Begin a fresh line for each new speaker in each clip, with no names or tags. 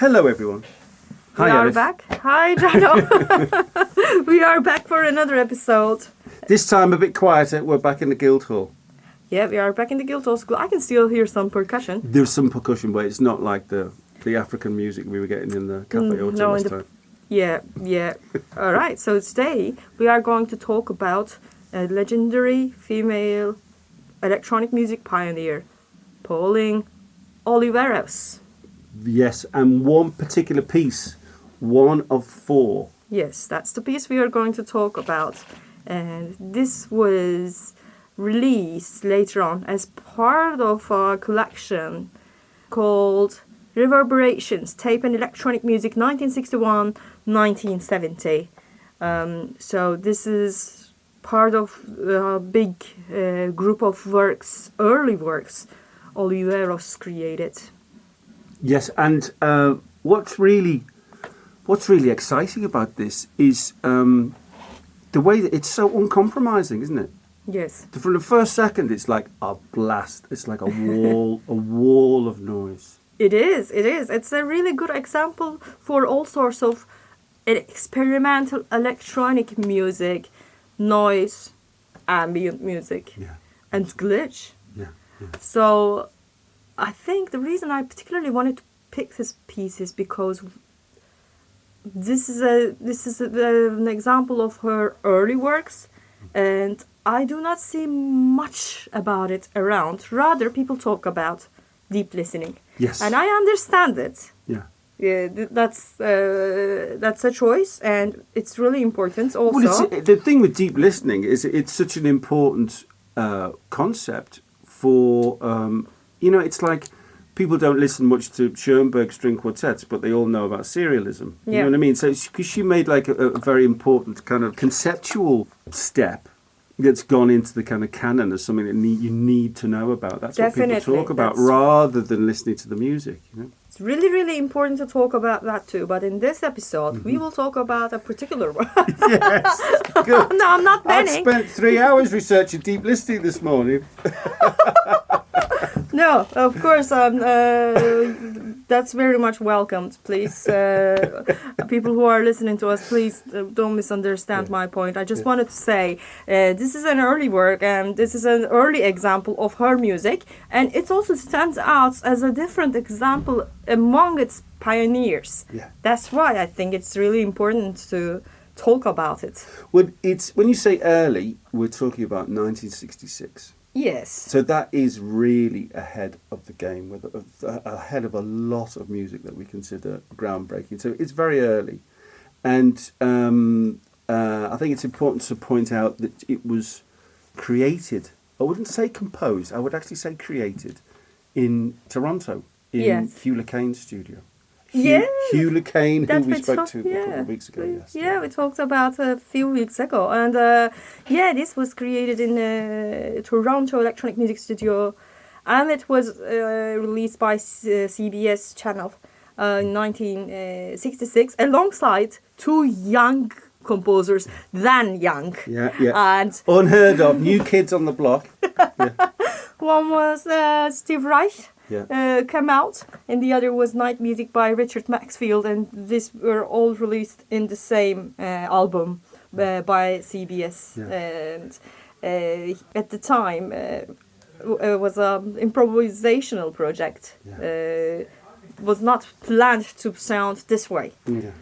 Hello, everyone.
Hi,
Elif.
back. Hi, Jono. We are back for another episode.
This time a bit quieter. We're back in the Guildhall.
Yeah, we are back in the Guildhall School. I can still hear some percussion.
There's some percussion, but it's not like the African music we were getting in the Cafe Auto last time.
Yeah. All right, so today we are going to talk about a legendary female electronic music pioneer, Pauline Oliveros.
Yes, and one particular piece, one of four.
Yes, that's the piece we are going to talk about. And this was released later on as part of a collection called Reverberations, Tape and Electronic Music 1961-1970. So this is part of a big group of works, early works, Oliveros created.
Yes, and what's really exciting about this is the way that it's so uncompromising, isn't it?
Yes.
From the first second, it's like a blast. It's like a wall of noise.
It is. It's a really good example for all sorts of experimental electronic music, noise, ambient music, and glitch.
Yeah.
So I think the reason I particularly wanted to pick this piece is because this is an example of her early works, and I do not see much about it around. Rather, people talk about deep listening.
Yes.
And I understand it.
Yeah.
Yeah, that's a choice, and it's really important also.
Well, the thing with deep listening is it's such an important concept for, it's like people don't listen much to Schoenberg string quartets, but they all know about serialism. You know what I mean? So because she made like a very important kind of conceptual step that's gone into the kind of canon as something that you need to know about. That's
Definitely.
what people talk about rather than listening to the music. You know?
It's really, really important to talk about that too. But in this episode, we will talk about a particular one.
Yes, good.
No, I'm not
I
banning.
spent 3 hours researching deep listening this morning.
No, of course, that's very much welcomed. Please, people who are listening to us, please don't misunderstand my point. I just wanted to say this is an early work, and this is an early example of her music, and it also stands out as a different example among its pioneers.
Yeah.
That's why I think it's really important to talk about it.
Well, when you say early, we're talking about 1966.
Yes.
So that is really ahead of the game, ahead of a lot of music that we consider groundbreaking. So it's very early. And I think it's important to point out that it was created, I wouldn't say composed, I would actually say created in Toronto, in Hugh LeCain's studio. Hugh LeCain, who we spoke to a couple of weeks ago. Yes.
Yeah, we talked about a few weeks ago. And this was created in Toronto Electronic Music Studio. And it was released by CBS channel in 1966 alongside two young composers, then young.
Yeah.
And
unheard of, new kids on the block. Yeah.
One was Steve Reich. Came out, and the other was Night Music by Richard Maxfield, and these were all released in the same album by CBS. And at the time, it was an improvisational project. Was not planned to sound this way.
Yeah,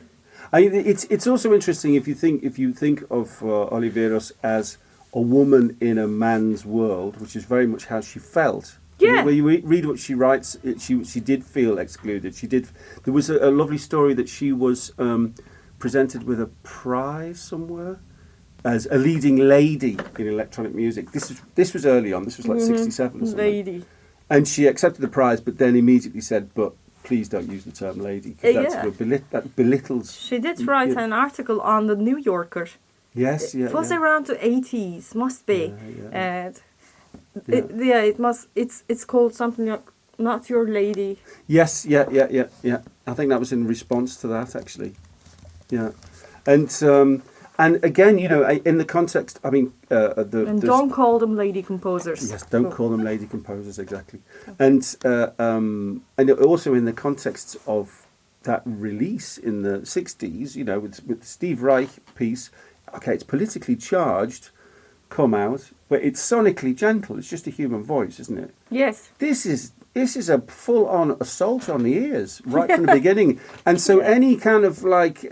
it's also interesting if you think of Oliveros as a woman in a man's world, which is very much how she felt.
Yeah.
When you read what she writes, she did feel excluded. There was a lovely story that she was presented with a prize somewhere as a leading lady in electronic music. This was early on. This was like 67 or something.
Lady.
And she accepted the prize, but then immediately said, "But please don't use the term lady, because that belittles."
She did write an article on the New Yorker.
Yes,
It was around the 80s, must be. And it's called something like Not Your Lady.
Yes, yeah. I think that was in response to that, actually. Yeah. And again, in the context, I mean...
don't call them lady composers.
Yes, don't call them lady composers, exactly. And also in the context of that release in the 60s, you know, with the Steve Reich piece. Okay, it's politically charged, come out, but it's sonically gentle. It's just a human voice, isn't it?
Yes.
This is a full-on assault on the ears right from the beginning. And so any kind of like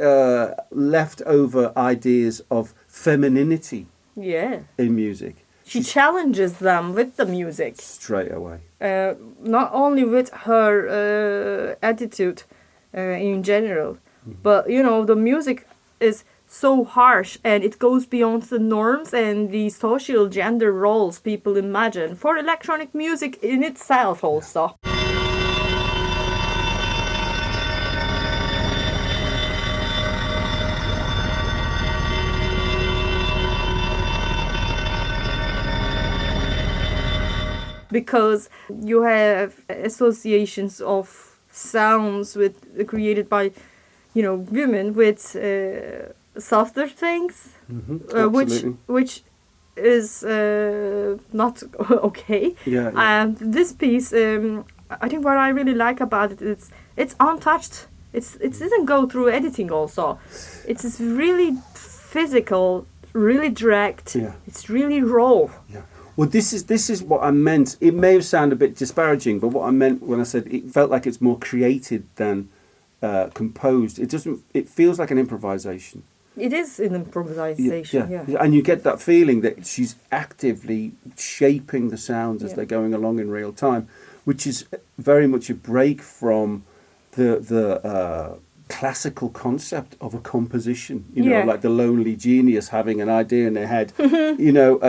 leftover ideas of femininity in music.
She challenges them with the music.
Straight away.
Not only with her attitude in general, but, you know, the music is so harsh and it goes beyond the norms and the social gender roles people imagine for electronic music in itself also. Because you have associations of sounds created by, you know, women with softer things, which is not okay. And this piece, I think what I really like about it is it's untouched. It didn't go through editing also. It is really physical, really direct. It's really raw.
Well, this is what I meant. It may have sounded a bit disparaging, but what I meant when I said it felt like it's more created than composed. It doesn't. It feels like an improvisation.
It is an improvisation. Yeah.
And you get that feeling that she's actively shaping the sounds as they're going along in real time, which is very much a break from the classical concept of a composition, you know, like the lonely genius having an idea in their head, you know,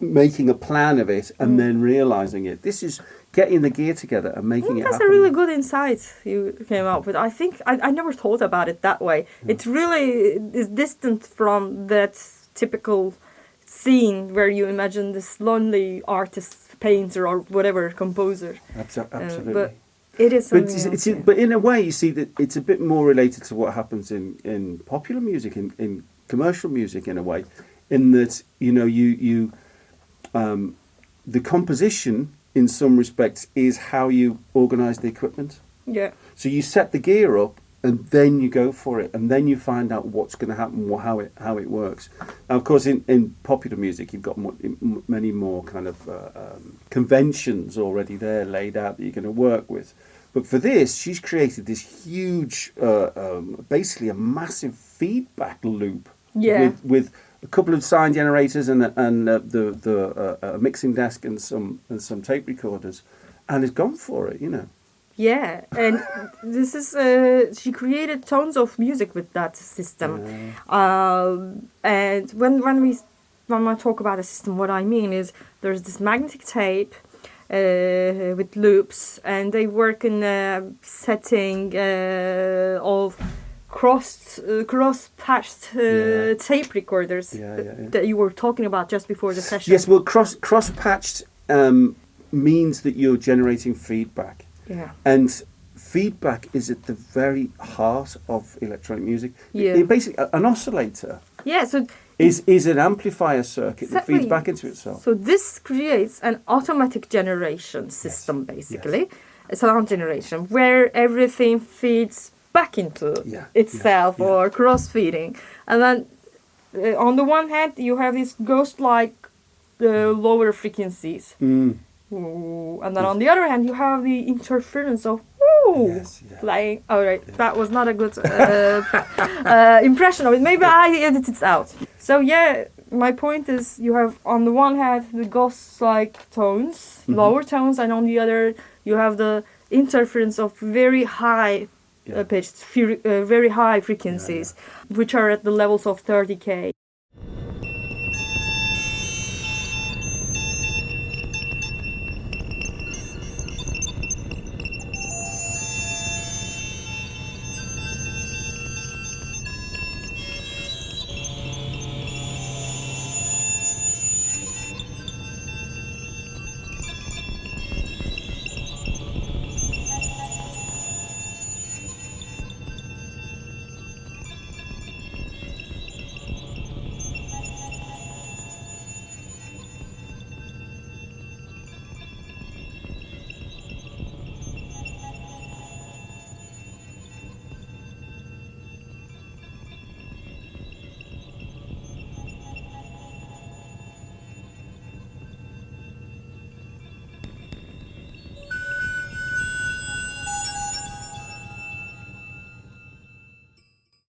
making a plan of it and then realizing it. This is getting the gear together and making it happen.
That's a really good insight you came up with. I think I never thought about it that way. It really is distant from that typical scene where you imagine this lonely artist, painter or whatever, composer.
Absolutely.
But it is something
but in a way, you see that it's a bit more related to what happens in popular music, in commercial music, in a way, in that, you know, you the composition in some respects is how you organise the equipment.
Yeah.
So you set the gear up and then you go for it, and then you find out what's going to happen, how it works. Now, of course, in popular music, you've got many more kind of conventions already there laid out that you're going to work with. But for this, she's created this huge, basically a massive feedback loop with a couple of sign generators and the mixing desk and some tape recorders, and has gone for it, you know.
Yeah, and this is she created tons of music with that system. And when I talk about a system, what I mean is there's this magnetic tape with loops, and they work in a setting of cross-patched tape recorders that you were talking about just before the session.
Yes, well, cross-patched means that you're generating feedback.
Yeah.
And feedback is at the very heart of electronic music.
Yeah.
Basically, an oscillator
so
is an amplifier circuit that feeds back into itself.
So this creates an automatic generation system, basically. A sound generation, where everything feeds back into itself or cross-feeding. And then on the one hand, you have these ghost-like lower frequencies. Ooh. And then on the other hand, you have the interference of playing. All right, that was not a good impression of it. Maybe I edited it out. So my point is, you have on the one hand the ghost-like tones, lower tones, and on the other you have the interference of very high pitched, very high frequencies, which are at the levels of 30K.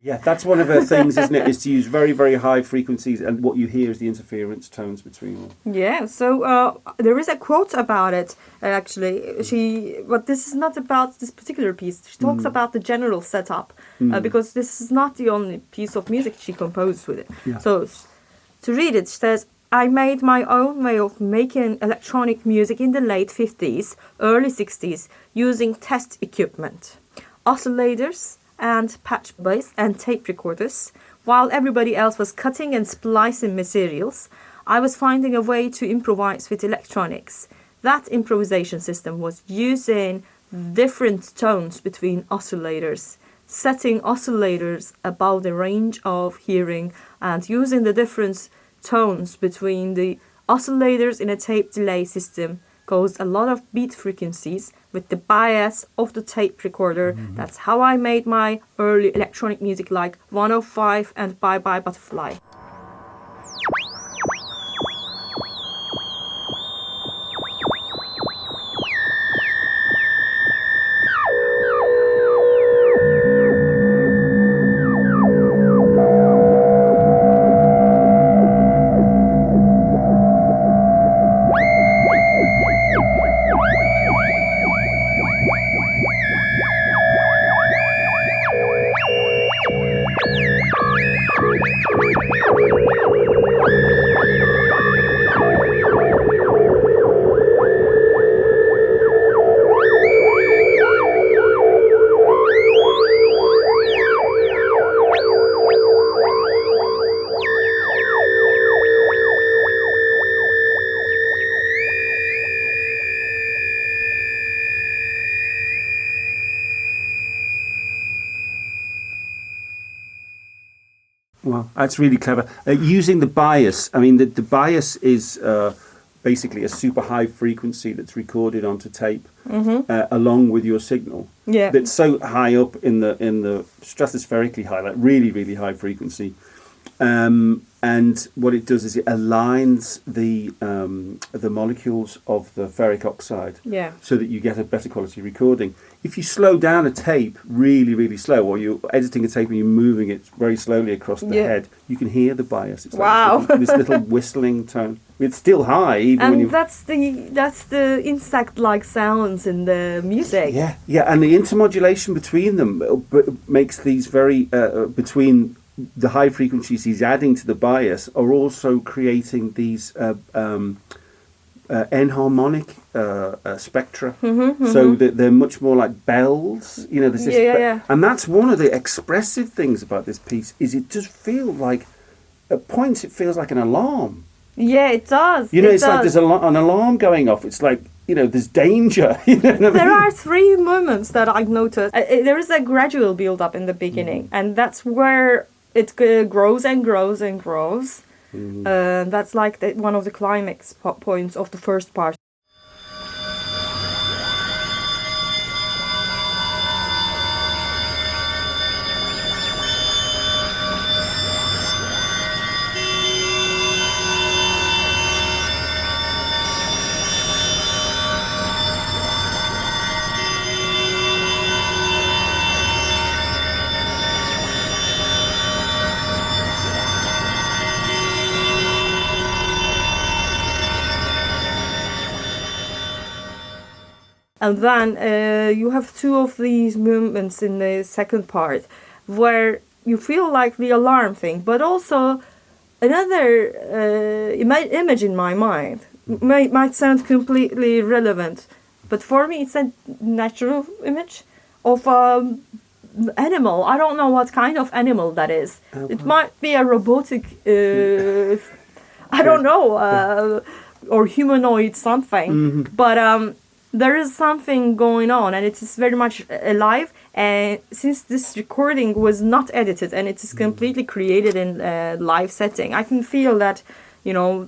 Yeah, that's one of the things, isn't it? Is to use very, very high frequencies, and what you hear is the interference tones between them.
Yeah, so there is a quote about it, actually. But this is not about this particular piece. She talks about the general setup, because this is not the only piece of music she composed with it.
Yeah.
So to read it, she says, I made my own way of making electronic music in the late 50s, early 60s, using test equipment, oscillators, and patch bass and tape recorders. While everybody else was cutting and splicing materials, I was finding a way to improvise with electronics. That improvisation system was using different tones between oscillators, setting oscillators above the range of hearing, and using the different tones between the oscillators in a tape delay system caused a lot of beat frequencies with the bias of the tape recorder. That's how I made my early electronic music, like 105 and Bye Bye Butterfly.
Wow, that's really clever. Using the bias, I mean, the bias is basically a super high frequency that's recorded onto tape along with your signal.
Yeah.
That's so high up in the stratospherically high, like really, really high frequency. And what it does is it aligns the molecules of the ferric oxide, so that you get a better quality recording. If you slow down a tape really, really slow, or you're editing a tape and you're moving it very slowly across the head, you can hear the bias. It's like this little whistling tone. It's still high, even when you.
That's the insect-like sounds in the music.
Yeah, and the intermodulation between them makes these very between the high frequencies he's adding to the bias are also creating these enharmonic spectra, so that they're much more like bells. You know, there's this and that's one of the expressive things about this piece, is it does feel like, at points it feels like an alarm.
Yeah, it does.
You know, it's like there's an alarm going off. It's like, you know, there's danger. You know what I mean?
There are three moments that I've noticed. There is a gradual build-up in the beginning, and that's where it grows and grows and grows. That's like one of the climax points of the first part. And then you have two of these movements in the second part where you feel like the alarm thing, but also another image in my mind might sound completely irrelevant, but for me it's a natural image of an animal. I don't know what kind of animal that is. It might be a robotic, I don't know, or humanoid something, but there is something going on, and it is very much alive. And since this recording was not edited and it is completely created in a live setting, I can feel that, you know,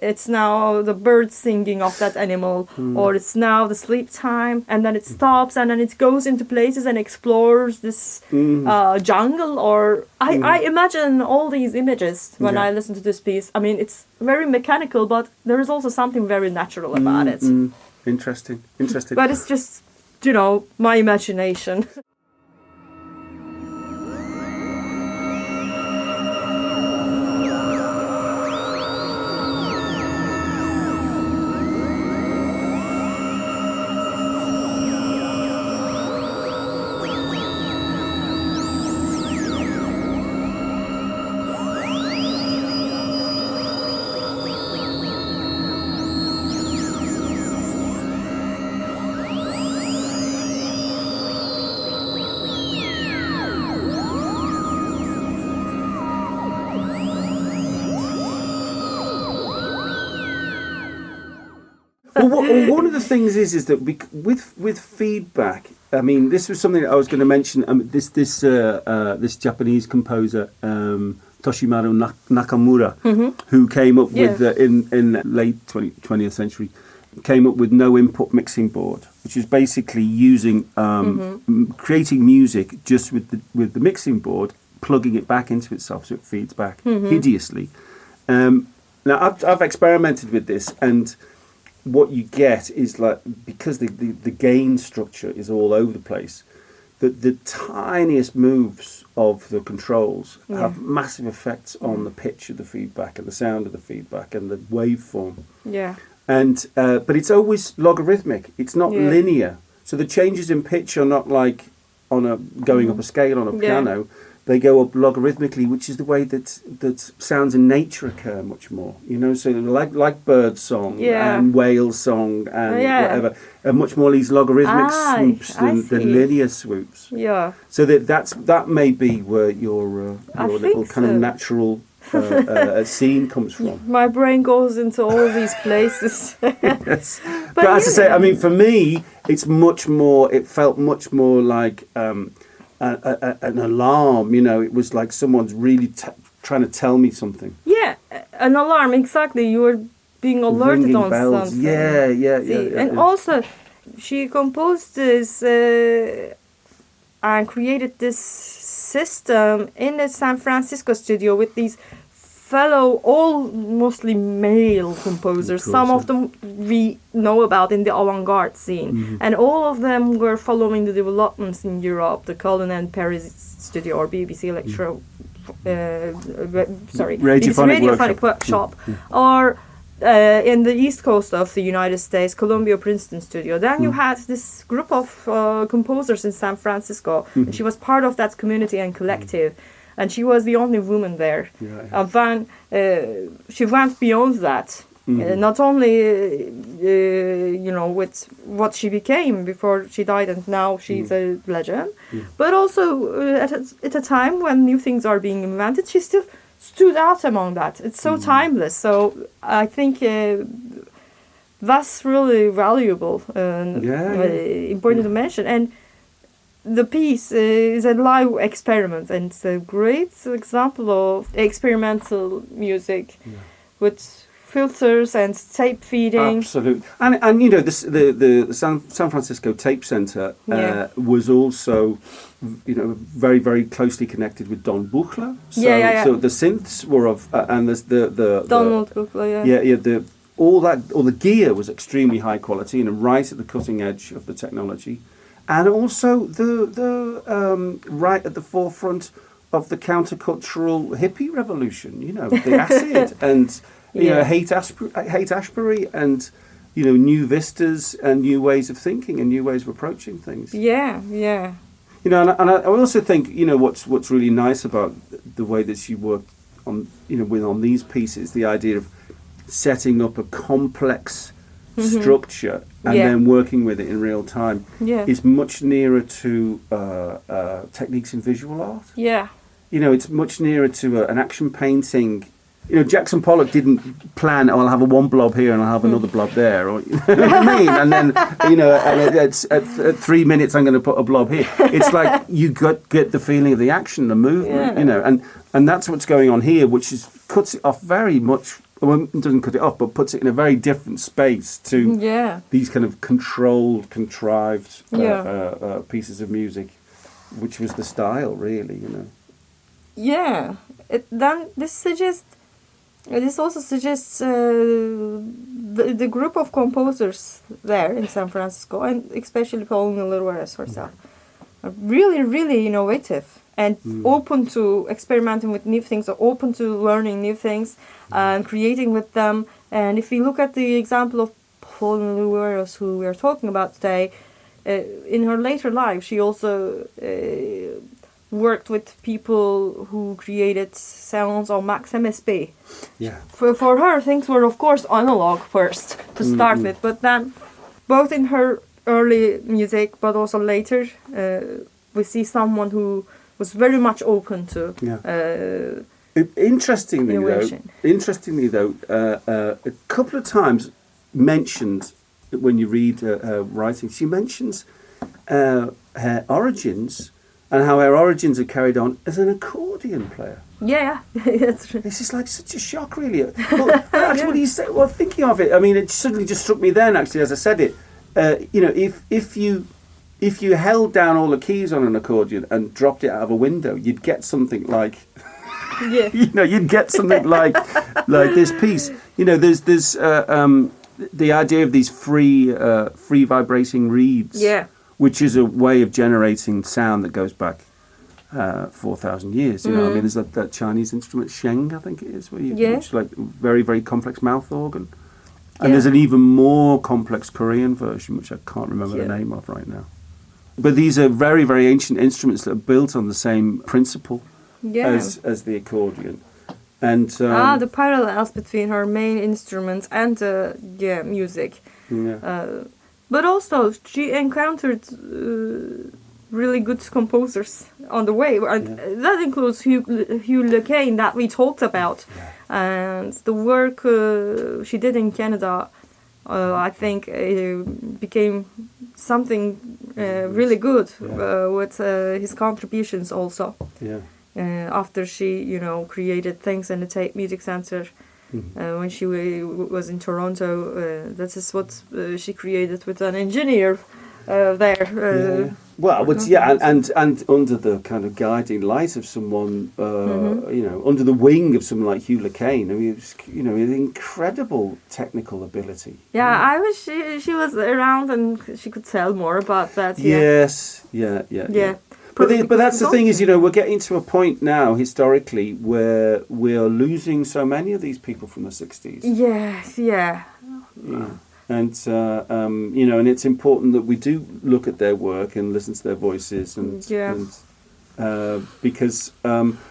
it's now the bird singing of that animal, or it's now the sleep time, and then it stops, and then it goes into places and explores this jungle. Or I imagine all these images when I listen to this piece. I mean, it's very mechanical, but there is also something very natural about it.
Interesting.
But it's just, you know, my imagination.
one of the things is that with feedback, I mean, this was something that I was going to mention. This Japanese composer, Toshimaru Nakamura, who came up with in late 20th century, came up with no input mixing board, which is basically using creating music just with the mixing board, plugging it back into itself so it feeds back hideously. Now I've experimented with this, and what you get is, like, because the gain structure is all over the place, the tiniest moves of the controls have massive effects on the pitch of the feedback and the sound of the feedback and the waveform.
Yeah.
And but it's always logarithmic. It's not linear. So the changes in pitch are not like going up a scale on a piano. They go up logarithmically, which is the way that sounds in nature occur much more. You know, so like bird song and whale song and whatever, are much more these logarithmic swoops than linear swoops.
Yeah.
So that may be where your little kind of natural scene comes from.
My brain goes into all these places.
Yes. But as I say, I mean, for me, it's much more. It felt much more like an alarm. You know, it was like someone's really trying to tell me something. Yeah,
an alarm. Exactly. You were being alerted
ringing
on
bells.
something.
Yeah.
And also, she composed this and created this system in the San Francisco studio with these all mostly male composers. Some of them we know about in the avant-garde scene, and all of them were following the developments in Europe, the Cullen and Paris studio or BBC Electro, Radiophonic Workshop, or in the east coast of the United States, Columbia Princeton studio. Then you had this group of composers in San Francisco, and she was part of that community and collective. And she was the only woman there. And then she went beyond that. Not only, with what she became before she died, and now she's a legend, but also at a time when new things are being invented, she still stood out among that. It's so timeless. So I think that's really valuable and important to mention. And the piece is a live experiment, and it's a great example of experimental music with filters and tape feeding.
Absolutely, and you know, the San Francisco Tape Center was also, you know, very, very closely connected with Don Buchler. So the synths were and the
Donald Buchler.
All the gear was extremely high quality and right at the cutting edge of the technology. And also the right at the forefront of the countercultural hippie revolution, you know, the acid and Haight-Ashbury and, you know, new vistas and new ways of thinking and new ways of approaching things.
Yeah.
You know, and I also think, you know, what's really nice about the way that she worked on, you know, on these pieces, the idea of setting up a complex structure and then working with it in real time is much nearer to techniques in visual art.
Yeah.
You know, it's much nearer to an action painting. You know, Jackson Pollock didn't plan, I'll have one blob here and I'll have another blob there, or you know what I mean? And then, you know, at 3 minutes I'm going to put a blob here. It's like you get the feeling of the action, the movement, you know, and that's what's going on here, which cuts it off very much. Well, it doesn't cut it off, but puts it in a very different space to these kind of contrived pieces of music, which was the style, really, you know.
Yeah. This also suggests the group of composers there in San Francisco, and especially Pauline Oliveros herself, are really, really innovative and open to experimenting with new things, or open to learning new things and creating with them. And if we look at the example of Pauline Oliveros, who we are talking about today, in her later life, she also worked with people who created sounds on Max MSP.
Yeah.
For her, things were, of course, analog first to start with, but then both in her early music, but also later, we see someone who was very much open to
Interestingly though, a couple of times mentioned when you read her writing, she mentions her origins and how her origins are carried on as an accordion player.
Yeah, that's true.
This is like such a shock, really. Well, actually, what you say? Well, thinking of it, I mean, it suddenly just struck me then. Actually, as I said it, if you held down all the keys on an accordion and dropped it out of a window, you'd get something like, you'd get something like this piece. There's the idea of these free vibrating reeds, which is a way of generating sound that goes back 4,000 years. I mean, there's that Chinese instrument Sheng, I think it is, which is like very, very complex mouth organ. And there's an even more complex Korean version, which I can't remember the name of right now. But these are very, very ancient instruments that are built on the same principle as the accordion. And
the parallels between her main instruments and music.
Yeah.
But also, she encountered really good composers on the way. And that includes Hugh LeCain that we talked about. And the work she did in Canada, I think, became something really good with his contributions also.
Yeah.
After she, created things in the Tate Music Center, when she was in Toronto, that is what she created with an engineer there.
Well, and under the kind of guiding light of someone, under the wing of someone like Hugh LeCain. I mean, it was, incredible technical ability.
Yeah, I wish she was around and she could tell more about that.
Yes, yeah. But that's the thing is, we're getting to a point now historically where we're losing so many of these people from the 60s.
Yes, yeah.
And, and it's important that we do look at their work and listen to their voices because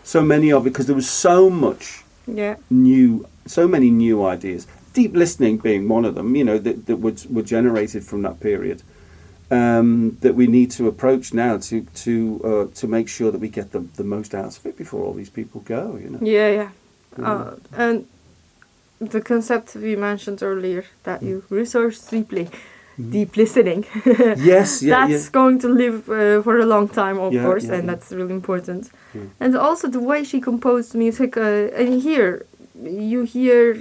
so many of it, because there was so much so many new ideas, deep listening being one of them, that were generated from that period, that we need to approach now to make sure that we get the most out of it before all these people go,
And the concept we mentioned earlier, that you research deeply, deep listening. That's going to live for a long time, of course, and that's really important. And also the way she composed music, and here you hear,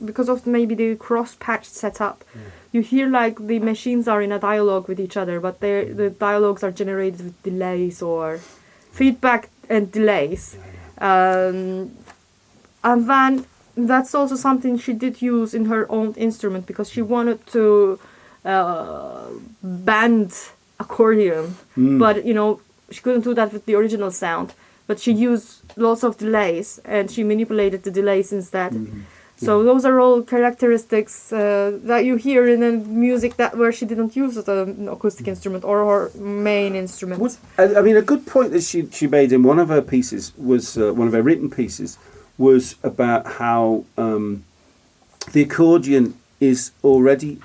because of maybe the cross-patched setup, you hear like the machines are in a dialogue with each other, but the dialogues are generated with delays or feedback and delays. And then that's also something she did use in her own instrument, because she wanted to bend accordion, but she couldn't do that with the original sound. But she used lots of delays, and she manipulated the delays instead. So those are all characteristics that you hear in the music where she didn't use an acoustic instrument or her main instrument.
I mean, a good point that she made in one of her pieces was one of her written pieces was about how the accordion is already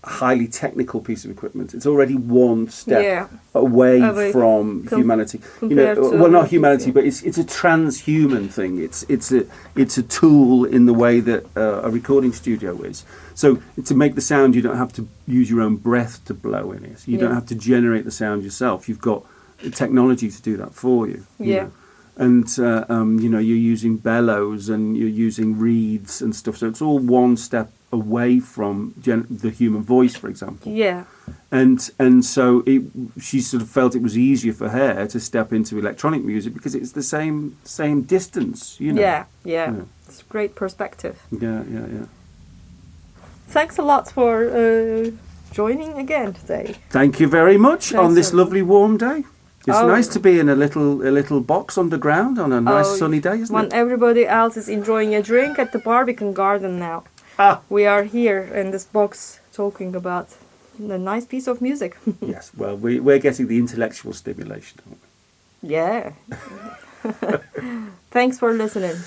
a highly technical piece of equipment. It's already one step away from humanity. Not humanity, but it's a transhuman thing. It's a tool in the way that a recording studio is. So to make the sound, you don't have to use your own breath to blow in it. You don't have to generate the sound yourself. You've got the technology to do that for you. You know? And, you're using bellows and you're using reeds and stuff. So it's all one step away from the human voice, for example.
Yeah.
And so she sort of felt it was easier for her to step into electronic music because it's the same distance,
Yeah. It's a great perspective.
Yeah.
Thanks a lot for joining again today.
Thank you very much on this lovely warm day. It's nice to be in a little box underground on a nice sunny day, isn't it?
When everybody else is enjoying a drink at the Barbican Garden now. We are here in this box talking about a nice piece of music.
Yes, well, we're getting the intellectual stimulation, aren't we?
Yeah. Thanks for listening.